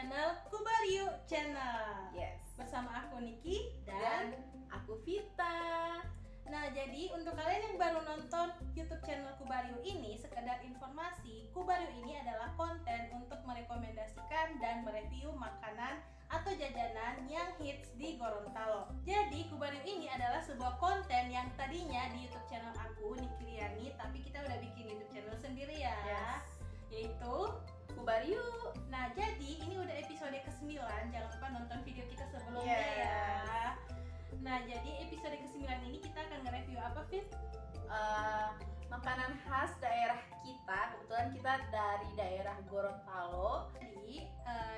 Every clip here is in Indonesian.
channel Kubaryu Channel. Yes. Bersama aku Niki Dan aku Vita. Nah, jadi untuk kalian yang baru nonton YouTube channel Kubaryu ini, sekedar informasi, Kubaryu ini adalah konten untuk merekomendasikan dan mereview makanan atau jajanan yang hits di Gorontalo. Jadi Kubaryu ini adalah sebuah konten yang tadinya di YouTube channel aku Niki Riani, tapi kita udah bikin YouTube channel sendiri ya. Yes. Yaitu Kubaryu. Nah, jadi ini udah episode ke-9. Jangan lupa nonton video kita sebelumnya ya. Nah, jadi episode ke-9 ini kita akan nge-review apa, Fit? Makanan khas daerah kita. Kebetulan kita dari daerah Gorontalo. Jadi,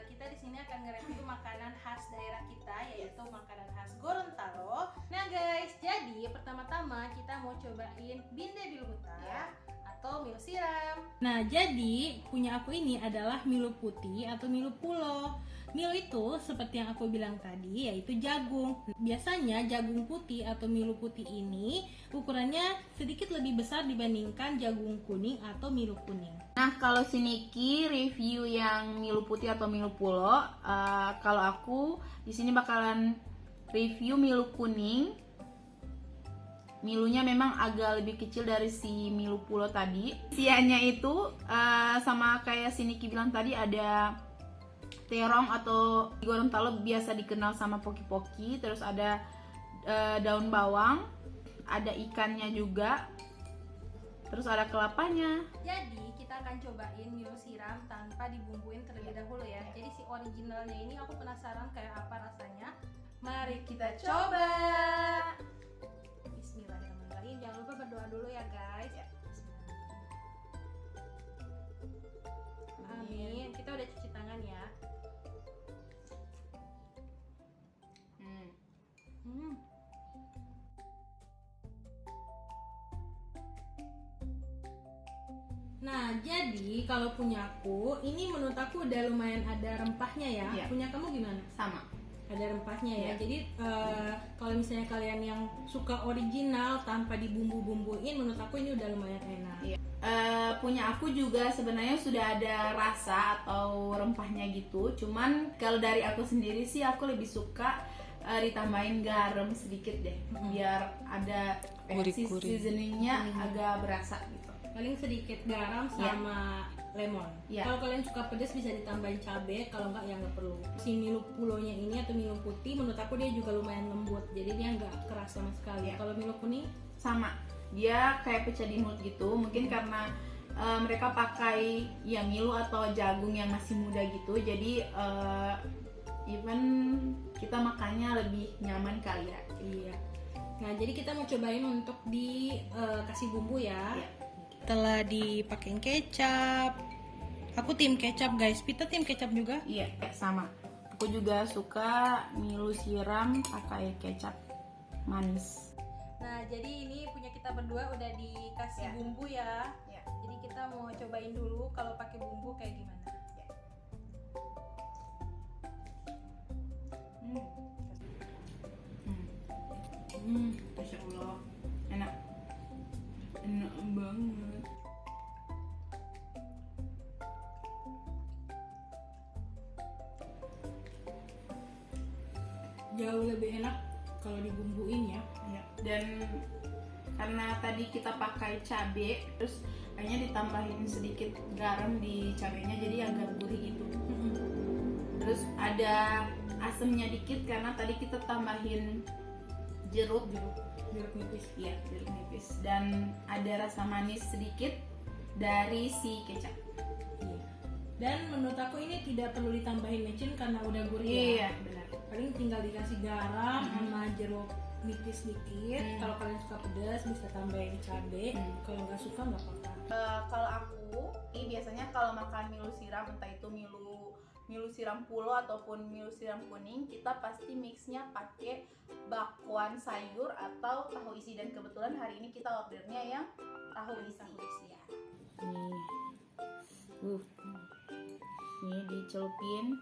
kita di sini akan nge-review makanan khas daerah kita, yaitu makanan khas Gorontalo. Nah, guys, jadi pertama-tama kita mau cobain binde bilhuta. Atau milo siram. Nah, jadi punya aku ini adalah milo putih atau milo pulo. Milo itu seperti yang aku bilang tadi, yaitu jagung. Biasanya jagung putih atau milo putih ini ukurannya sedikit lebih besar dibandingkan jagung kuning atau milo kuning. Nah, kalau si Niki review yang milo putih atau milo pulo, kalau aku di sini bakalan review milo kuning. Milunya memang agak lebih kecil dari si Milo Pulo tadi. Isiannya itu sama kayak si Niki bilang tadi, ada terong atau di Gorontalo biasa dikenal sama poki-poki. Terus ada daun bawang, ada ikannya juga. Terus ada kelapanya. Jadi kita akan cobain milo siram tanpa dibumbuin terlebih dahulu ya. Jadi si originalnya ini aku penasaran kayak apa rasanya. Mari kita coba. Bismillahirrahmanirrahim. Jangan lupa berdoa dulu ya guys. Amin. Kita udah cuci tangan ya. Nah, jadi kalau punya aku, ini menurut aku udah lumayan ada rempahnya ya. Iya. Punya kamu gimana? Sama. Ada rempahnya ya. Iya. Jadi kalau misalnya kalian yang suka original tanpa dibumbu-bumbuin, menurut aku ini udah lumayan enak. Iya. Punya aku juga sebenarnya sudah ada rasa atau rempahnya gitu. Cuman kalau dari aku sendiri sih aku lebih suka ditambahin garam sedikit deh, biar ada seasoningnya agak berasa gitu. Paling sedikit garam sama lemon. Iya. Kalau kalian suka pedas bisa ditambahin cabai, kalau enggak ya nggak perlu. Si milo pulonya ini atau milo putih menurut aku dia juga lumayan lembut, jadi dia nggak keras sama sekali. Kalau milo kuning Sama, dia kayak pecah di mulut gitu. Mungkin karena mereka pakai ya milo atau jagung yang masih muda gitu, jadi even kita makannya lebih nyaman kali ya. Iya. Nah, jadi kita mau cobain untuk dikasih bumbu ya. Iya. Setelah dipakein kecap. Aku tim kecap guys. Pita tim kecap juga? Iya, sama. Aku juga suka milo siram pakai kecap manis. Nah, jadi ini punya kita berdua udah dikasih bumbu ya. Iya. Jadi kita mau cobain dulu kalau pakai bumbu kayak gimana. Ya. Masya Allah, enak banget. Jauh lebih enak kalau dibumbuin ya. Ya. Dan karena tadi kita pakai cabai, terus kayaknya ditambahin sedikit garam di cabainya, jadi agak gurih gitu. Terus ada asamnya dikit karena tadi kita tambahin jeruk nipis. Iya, jeruk nipis. Dan ada rasa manis sedikit dari si kecap. Iya. Dan menurut aku ini tidak perlu ditambahin micin karena udah gurih Iya, ya. benar. Paling tinggal dikasih garam sama jeruk nipis dikit. Kalau kalian suka pedas bisa tambahin cabai. Kalau nggak suka nggak apa-apa. Kalau aku, ini biasanya kalau makan milo siram, entah itu milo siram pulo ataupun milo siram kuning, kita pasti mixnya pakai bakwan sayur atau tahu isi. Dan kebetulan hari ini kita ordernya yang tahu isi ya. Nih dicelupin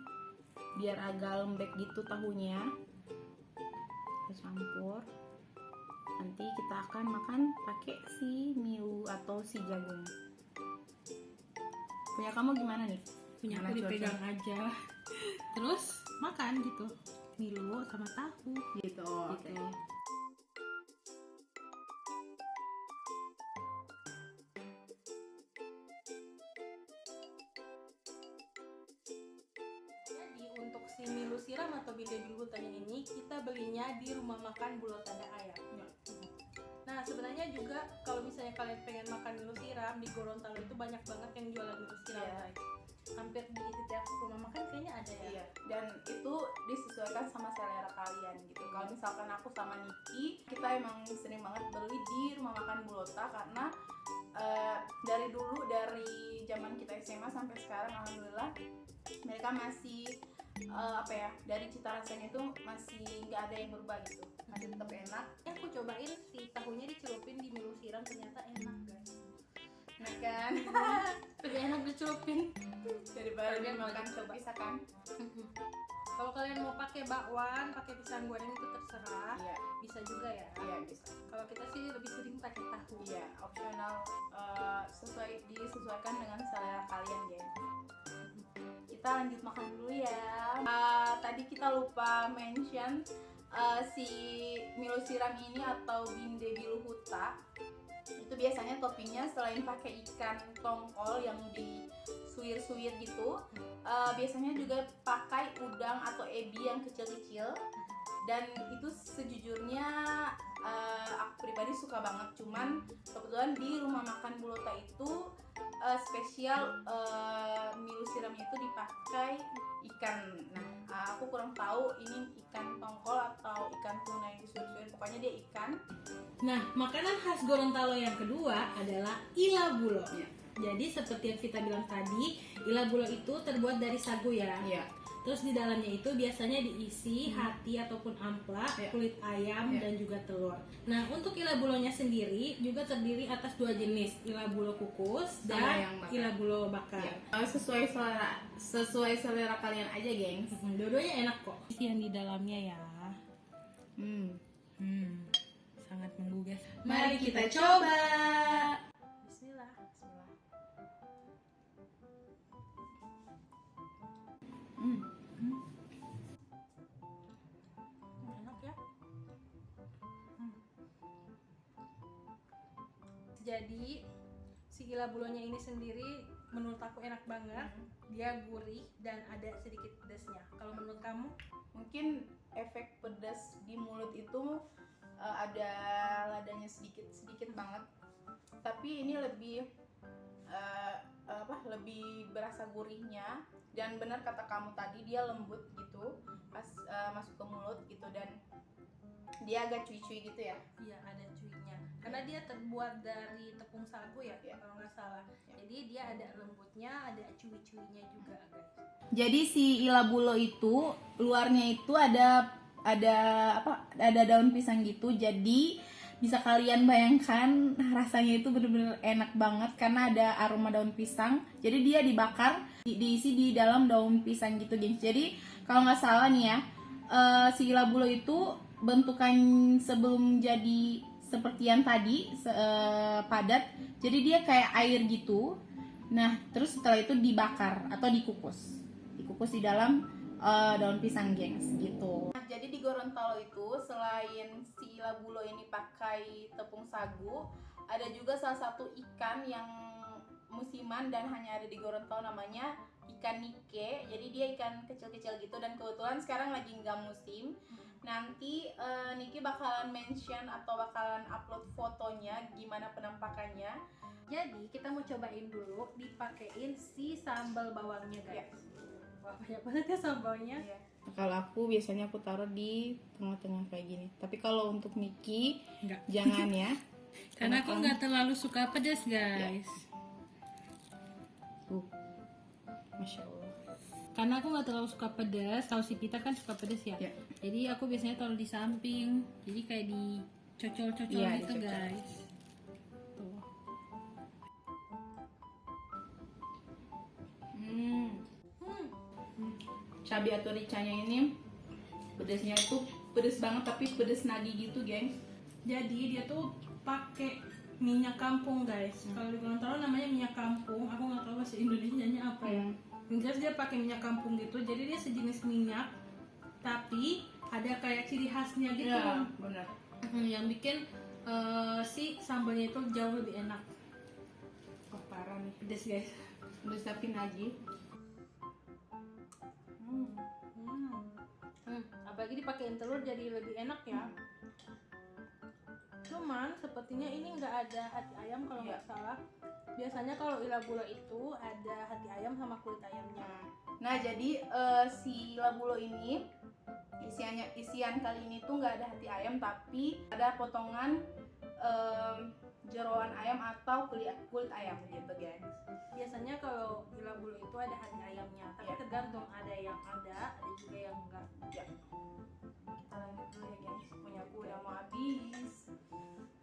biar agak lembek gitu tahunya. Kita campur. Nanti kita akan makan pakai si milo atau si jagung. Punya kamu gimana nih? Punya Gimana aku cuaca? dipegang aja. terus makan gitu, Milo sama tahu Gitu. Oke. gitu. Jadi untuk si Milo siram atau binde bilhutannya ini kita belinya di rumah makan Bulotada Ayam. Ya. Nah sebenarnya juga kalau misalnya kalian pengen makan Milo siram di Gorontalo itu banyak banget yang jualan Milo siram, Iya. guys. Hampir di setiap rumah makan kayaknya ada ya. Iya, dan itu disesuaikan sama selera kalian gitu. Kalau misalkan aku sama Niki, kita emang sering banget beli di rumah makan Bulota karena dari dulu, dari zaman kita SMA sampai sekarang, alhamdulillah mereka masih dari cita rasanya itu masih nggak ada yang berubah gitu, masih tetap enak. Aku cobain si tahunya dicelupin di Milo siram, ternyata enak, guys. Nah kan, Lebih enak dicelupin. daripada Kalian makan wajib coba. terpisah kan. Kalau kalian mau pakai bakwan, pakai pisang goreng itu terserah, Iya, bisa juga ya. iya bisa. Kalau kita sih lebih sering pakai tahu. Iya, opsional, disesuaikan dengan selera kalian, geng. Kita lanjut makan dulu ya. Tadi kita lupa mention si Milo siram ini atau binde biluhuta itu biasanya toppingnya selain pakai ikan tongkol yang disuir-suir gitu, biasanya juga pakai udang atau ebi yang kecil-kecil. Dan itu sejujurnya aku pribadi suka banget, cuman kebetulan di rumah makan Bulota itu spesial Milo siramnya itu dipakai ikan. Nah, aku kurang tahu ini ikan tongkol atau ikan tuna yang disuir-suir, pokoknya dia ikan. Nah, makanan khas Gorontalo yang kedua adalah ilabulo. Iya. Jadi seperti yang kita bilang tadi, ilabulo itu terbuat dari sagu ya. Iya. Terus di dalamnya itu biasanya diisi hati ataupun ampla, Iya. kulit ayam, Iya. dan juga telur. Nah, untuk ilabulonya sendiri juga terdiri atas dua jenis, ilabulo kukus Sama dan yang bakar. ilabulo bakar. Ya, sesuai selera kalian aja, gengs. Dua-duanya enak kok. Yang di dalamnya ya. Sangat menggugah. Mari kita coba. Bismillah. Enak ya. Jadi si ilabulonya ini sendiri menurut aku enak banget. Dia gurih dan ada sedikit pedasnya. Kalau menurut kamu? Mungkin efek pedas di mulut itu ada ladanya sedikit banget, tapi ini lebih lebih berasa gurihnya. Dan benar kata kamu tadi, dia lembut gitu pas masuk ke mulut gitu, dan dia agak cuy-cuy gitu ya. Iya, ada cuinya. Karena dia terbuat dari tepung sagu ya, Iya. kalau nggak salah. Jadi dia ada lembutnya, ada cuy-cuynya juga, guys. Jadi si ilabulo itu luarnya itu ada daun pisang gitu. Jadi bisa kalian bayangkan rasanya itu bener-bener enak banget karena ada aroma daun pisang. Jadi dia dibakar, diisi di dalam daun pisang gitu, gengs. Jadi kalau nggak salah nih ya, si ilabulo itu bentukan sebelum jadi seperti yang tadi padat. Jadi dia kayak air gitu. Nah, terus setelah itu dibakar atau dikukus di dalam daun pisang, gengs, gitu. Nah, jadi di Gorontalo itu selain si ilabulo ini pakai tepung sagu, ada juga salah satu ikan yang musiman dan hanya ada di Gorontalo, namanya ikan nike. Jadi dia ikan kecil-kecil gitu, dan kebetulan sekarang lagi nggak musim. Nanti Niki bakalan mention atau bakalan upload fotonya gimana penampakannya. Jadi kita mau cobain dulu dipakein si sambal bawangnya, guys. Wah, banyak banget ya sambalnya. Iya. Kalau aku biasanya aku taruh di tengah-tengah kayak gini. Tapi kalau untuk Niki Enggak. jangan ya. Karena aku nggak terlalu suka pedas, guys. Masya Allah. Karena aku nggak terlalu suka pedas. Kalau si Pita kan suka pedas ya. Ya. Jadi aku biasanya taruh di samping. Jadi kayak dicocol-cocol Iya, gitu, dicocol. guys. Tuh. Cabai atau ricanya ini pedasnya itu pedes banget, tapi pedes nagi gitu, gengs. Jadi dia tuh pakai minyak kampung, guys. Kalau di Gorontalo namanya minyak kampung. Aku nggak tahu bahasa Indonesianya apa ya. Enggak, dia pakai minyak kampung gitu, jadi dia sejenis minyak tapi ada kayak ciri khasnya gitu. Iya, benar. Yang bikin si sambalnya itu jauh lebih enak. Oh, parah nih. Pedes guys. Udah siapin lagi. Apalagi dipakein telur jadi lebih enak ya. Cuman sepertinya ini nggak ada hati ayam kalau nggak salah. Biasanya kalau ilabulo itu ada hati ayam sama kulit ayamnya. Nah, jadi si labulo ini isian kali ini tuh nggak ada hati ayam, tapi ada potongan jeroan ayam atau kulit ayam gitu guys. Biasanya kalau ilabulo itu ada hati ayamnya, tapi Ya. tergantung, ada yang ada juga yang enggak. Ya. Kita lanjut dulu ya guys. Punyaku udah mau habis.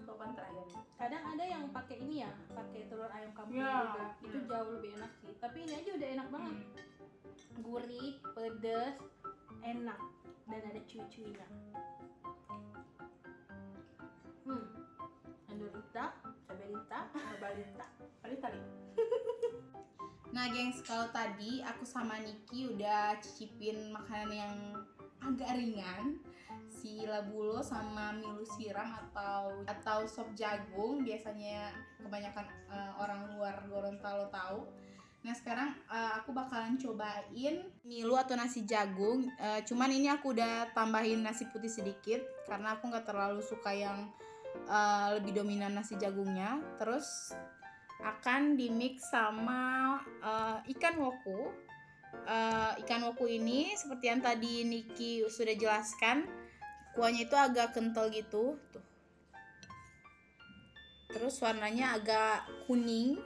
Sopan terakhir. Kadang ada yang pakai ini ya, pakai telur ayam kampung Ya. juga. Itu jauh lebih enak sih. Tapi ini aja udah enak banget. Gurih, pedas, enak, dan ada cuy-cuynya. Andorita, cabelita, herbalita. Tali. Nah, gengs, kalau tadi aku sama Niki udah cicipin makanan yang agak ringan, si labulo sama milu siram atau sop jagung, biasanya kebanyakan orang luar Gorontalo tahu. Nah, sekarang aku bakalan cobain milu atau nasi jagung. Cuman ini aku udah tambahin nasi putih sedikit karena aku nggak terlalu suka yang lebih dominan nasi jagungnya. Terus akan dimix sama ikan woku. Ikan woku ini seperti yang tadi Niki sudah jelaskan, kuahnya itu agak kental gitu tuh. Terus warnanya agak kuning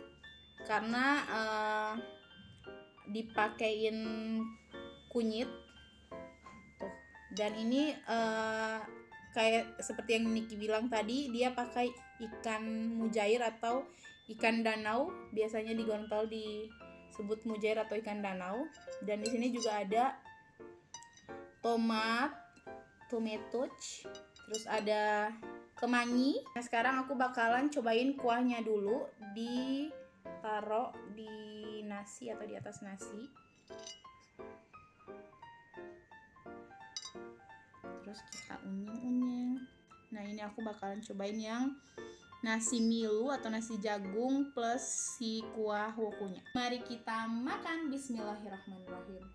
karena dipakein kunyit tuh. Dan ini kayak seperti yang Niki bilang tadi, dia pakai ikan mujair atau ikan danau. Biasanya di Gorontalo disebut mujair atau ikan danau. Dan di sini juga ada tomato, terus ada kemangi. Nah, sekarang aku bakalan cobain kuahnya dulu, ditaruh di nasi atau di atas nasi. Terus kita unyeng-unyeng. Nah, ini aku bakalan cobain yang nasi milu atau nasi jagung plus si kuah wokunya. Mari kita makan. Bismillahirrahmanirrahim.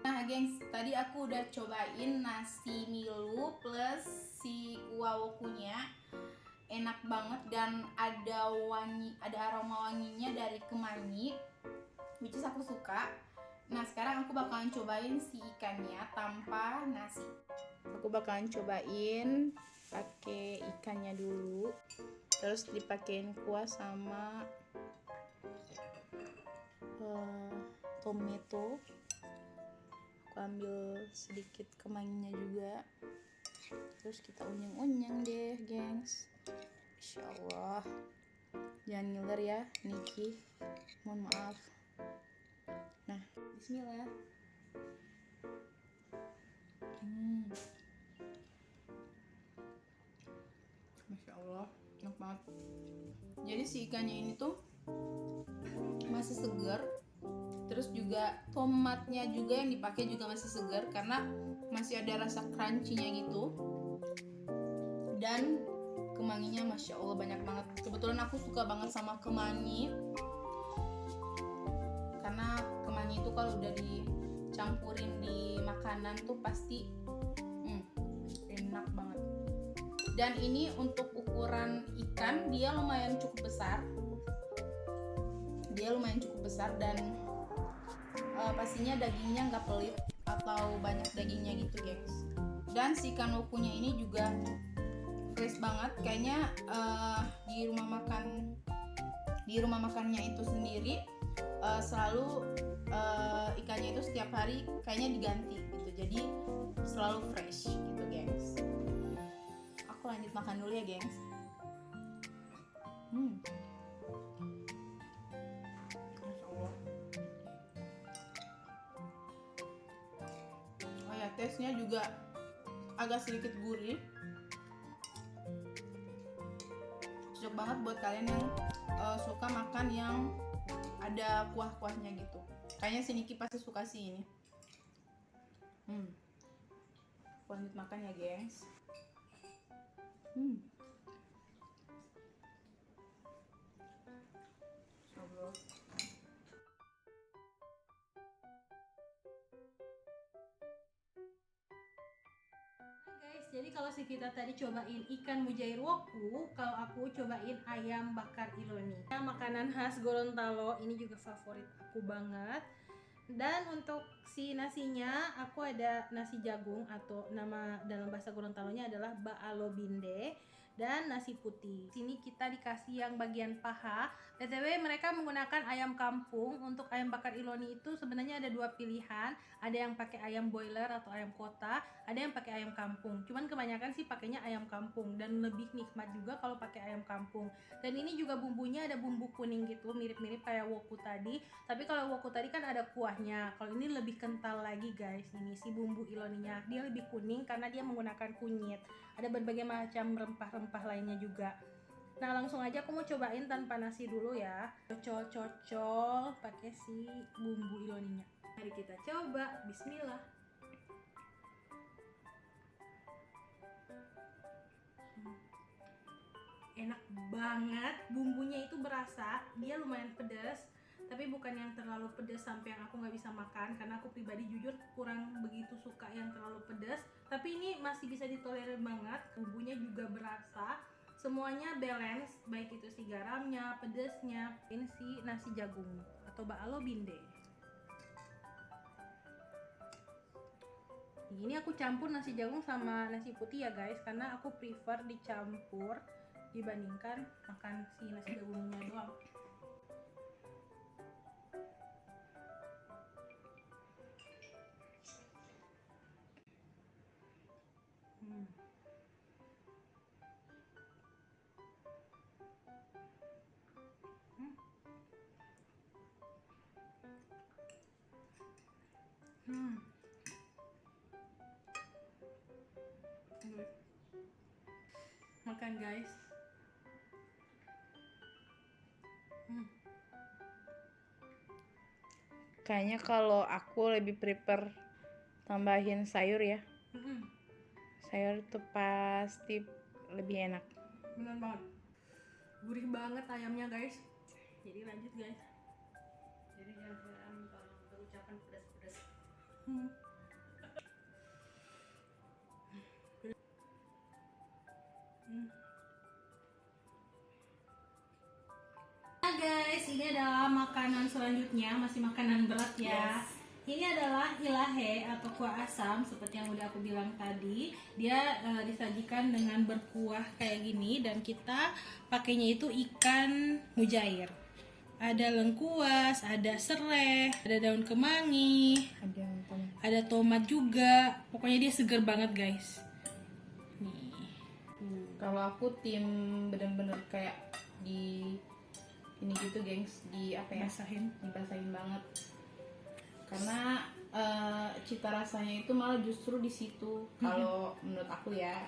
Nah, gengs, tadi aku udah cobain nasi milu plus si kuah wokunya. Enak banget dan ada aroma wanginya dari kemangi, which is aku suka. Nah, sekarang aku bakalan cobain si ikannya tanpa nasi. Aku bakalan cobain pakai ikannya dulu, terus dipakein kuah sama tomato. Aku ambil sedikit kemanginya juga, terus kita unyeng-unyeng deh, gengs. Insya Allah, jangan ngiler ya Niki, mohon maaf. Nah, bismillah. Masya Allah, enak banget. Jadi si ikannya ini tuh masih segar. Terus juga tomatnya juga yang dipakai juga masih segar karena masih ada rasa crunchy-nya gitu. Dan kemanginya Masya Allah banyak banget. Kebetulan aku suka banget sama kemangi, karena kemangi itu kalau udah dicampurin di makanan tuh pasti enak banget. Dan ini untuk ukuran ikan dia lumayan cukup besar. Dan pastinya dagingnya nggak pelit atau banyak dagingnya gitu, guys. Dan si ikan wokunya ini juga fresh banget. Kayaknya di rumah makannya itu sendiri selalu ikannya itu setiap hari kayaknya diganti gitu, jadi selalu fresh gitu, gengs. Aku lanjut makan dulu ya, gengs. Masya Allah. Oh ya, taste-nya juga agak sedikit gurih, cocok banget buat kalian yang suka makan yang ada kuah-kuahnya gitu. Kayaknya si Niki pasti suka sih ini. Lanjut makan ya, gengs. Ngobrol. Guys, jadi kalau si kita tadi cobain ikan mujair woku, kalau aku cobain ayam bakar iloni. Makanan khas Gorontalo, ini juga favorit aku banget. Dan untuk si nasinya, aku ada nasi jagung atau nama dalam bahasa Gorontalonya adalah baalo binde dan nasi putih. Sini kita dikasih yang bagian paha. BTW mereka menggunakan ayam kampung. Untuk ayam bakar iloni itu sebenarnya ada dua pilihan. Ada yang pakai ayam boiler atau ayam kota, ada yang pakai ayam kampung. Cuman kebanyakan sih pakainya ayam kampung dan lebih nikmat juga kalau pakai ayam kampung. Dan ini juga bumbunya ada bumbu kuning gitu, mirip-mirip kayak woku tadi. Tapi kalau woku tadi kan ada kuahnya. Kalau ini lebih kental lagi guys. Ini si bumbu iloninya. Dia lebih kuning karena dia menggunakan kunyit. Ada berbagai macam rempah-rempah lainnya juga. Nah langsung aja aku mau cobain tanpa nasi dulu ya. Cocol-cocol pakai si bumbu iloninya. Mari kita coba. Bismillah. Enak banget, bumbunya itu berasa, dia lumayan pedas, tapi bukan yang terlalu pedas sampai yang aku nggak bisa makan, karena aku pribadi jujur kurang begitu suka yang terlalu pedas. Tapi ini masih bisa ditolerir banget, bumbunya juga berasa, semuanya balance, baik itu si garamnya, pedasnya. Ini si nasi jagung atau baalo binde. Ini aku campur nasi jagung sama nasi putih ya guys, karena aku prefer dicampur dibandingkan makan si nasi jagungnya doang. Makan guys. Kayaknya kalau aku lebih prefer tambahin sayur ya. Sayur tuh pasti lebih enak. Bener banget. Gurih banget ayamnya guys. Jadi lanjut guys. Jadi jangan heran kalau berucapan pedas-pedas. Nah guys, ini adalah makanan selanjutnya, masih makanan berat ya. Yes. Ini adalah ilahe atau kuah asam seperti yang udah aku bilang tadi. Dia disajikan dengan berkuah kayak gini dan kita pakainya itu ikan mujair. Ada lengkuas, ada serai, ada daun kemangi, ada tomat juga. Pokoknya dia seger banget guys. Nih. Kalau aku tim bener-bener kayak di ini gitu gengs, di apa ya? Dibasahin banget. Karena cita rasanya itu malah justru di situ. Kalau menurut aku ya,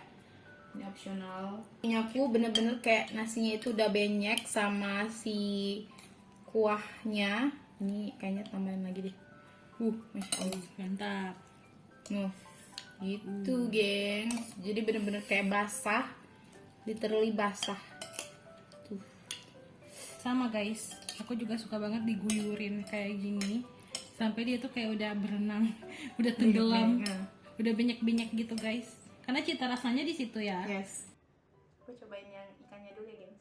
ini opsional. Ini aku bener-bener kayak nasinya itu udah benyek sama si kuahnya. Ini kayaknya tambahin lagi deh. Masya Allah, Mantap. Gitu gengs. Jadi bener-bener kayak basah, literally basah. Tuh. Sama guys, aku juga suka banget diguyurin kayak gini sampai dia tuh kayak udah berenang, udah tenggelam, udah banyak-banyak gitu guys. Karena cita rasanya di situ ya. Yes. Aku cobain yang ikannya dulu ya gengs.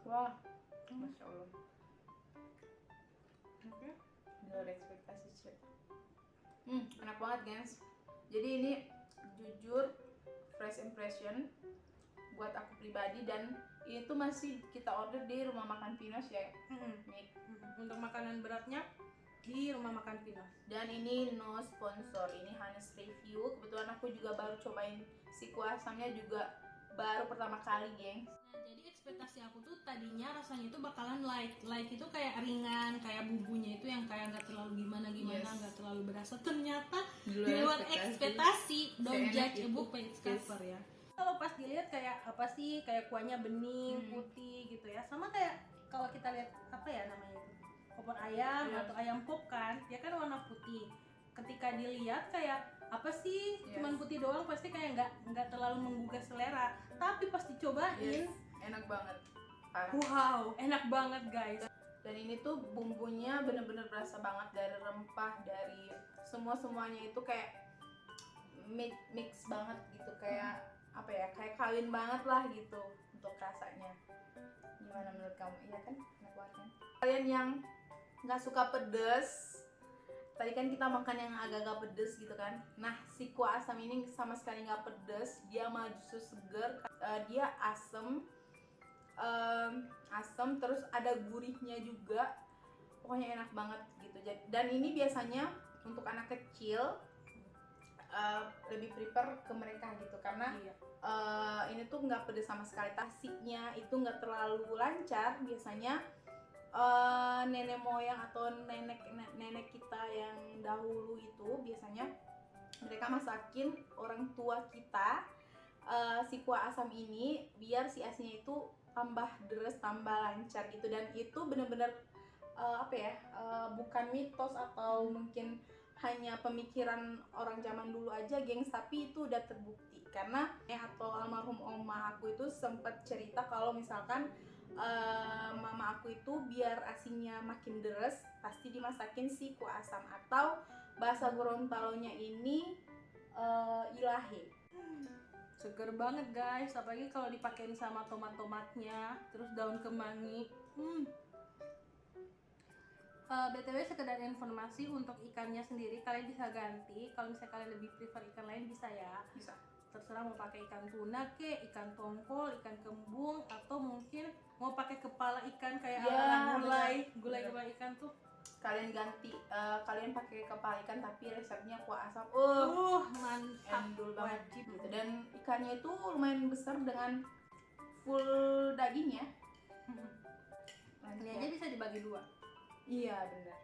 Wah, Masya Allah. Luar ekspektasi sih. Enak banget gengs. Jadi ini jujur fresh impression buat aku pribadi, dan ini tuh masih kita order di rumah makan Pinos ya. Nih. Untuk makanan beratnya di rumah makan Pinos. Dan ini no sponsor, ini honest review. Kebetulan aku juga baru cobain si kuah asamnya juga baru pertama kali gengs. Nah, jadi ekspektasi aku tuh tadinya rasanya itu bakalan light itu kayak ringan, kayak bumbunya itu yang kayak nggak terlalu gimana, nggak terlalu berasa. Ternyata di luar ekspektasi. Don't judge a book by its cover ya. Kalau pas dilihat kayak apa sih, kayak kuahnya bening, putih gitu ya. Sama kayak kalau kita lihat apa ya namanya itu, opor ayam atau ayam pop kan, dia kan warna putih. Ketika dilihat kayak apa sih, cuman putih doang, pasti kayak nggak terlalu menggugah selera. Tapi pas dicobain, enak banget. wow, enak banget guys. Dan ini tuh bumbunya bener-bener berasa banget dari rempah, dari semuanya itu kayak mix banget gitu, kayak apa ya, kayak kawin banget lah gitu untuk rasanya. Gimana menurut kamu? Iya kan, enak banget kan? Kalian yang nggak suka pedes, tadi kan kita makan yang agak-agak pedes gitu kan. Nah, si kuah asam ini sama sekali nggak pedes, dia malah justru seger. Dia asem, terus ada gurihnya juga. Pokoknya enak banget gitu. Dan ini biasanya untuk anak kecil lebih prefer ke mereka gitu, karena ini tuh nggak pedes sama sekali. Tasiknya itu nggak terlalu lancar. Biasanya nenek moyang atau nenek kita yang dahulu itu biasanya mereka masakin orang tua kita si kuah asam ini biar si asinya itu tambah deres, tambah lancar gitu. Dan itu bener-bener bukan mitos atau mungkin hanya pemikiran orang zaman dulu aja gengs, tapi itu udah terbukti karena atau almarhum oma aku itu sempat cerita kalau misalkan mama aku itu biar asinya makin deres pasti dimasakin si kuah asam, atau bahasa Gorontalonya ini ilahe. Seger banget guys, apalagi kalau dipakein sama tomatnya, terus daun kemangi. BTW sekedar informasi untuk ikannya sendiri kalian bisa ganti. Kalau misalnya kalian lebih prefer ikan lain bisa ya. Bisa. Terserah mau pakai ikan tuna ke, ikan tongkol, ikan kembung, atau mungkin mau pakai kepala ikan kayak gulai ikan tuh. Kalian ganti, kalian pakai kepala ikan tapi resepnya kuah asam. Mantap, endul banget wajib gitu. Dan ikannya itu lumayan besar dengan full dagingnya. Ini aja bisa dibagi dua. Iya benar.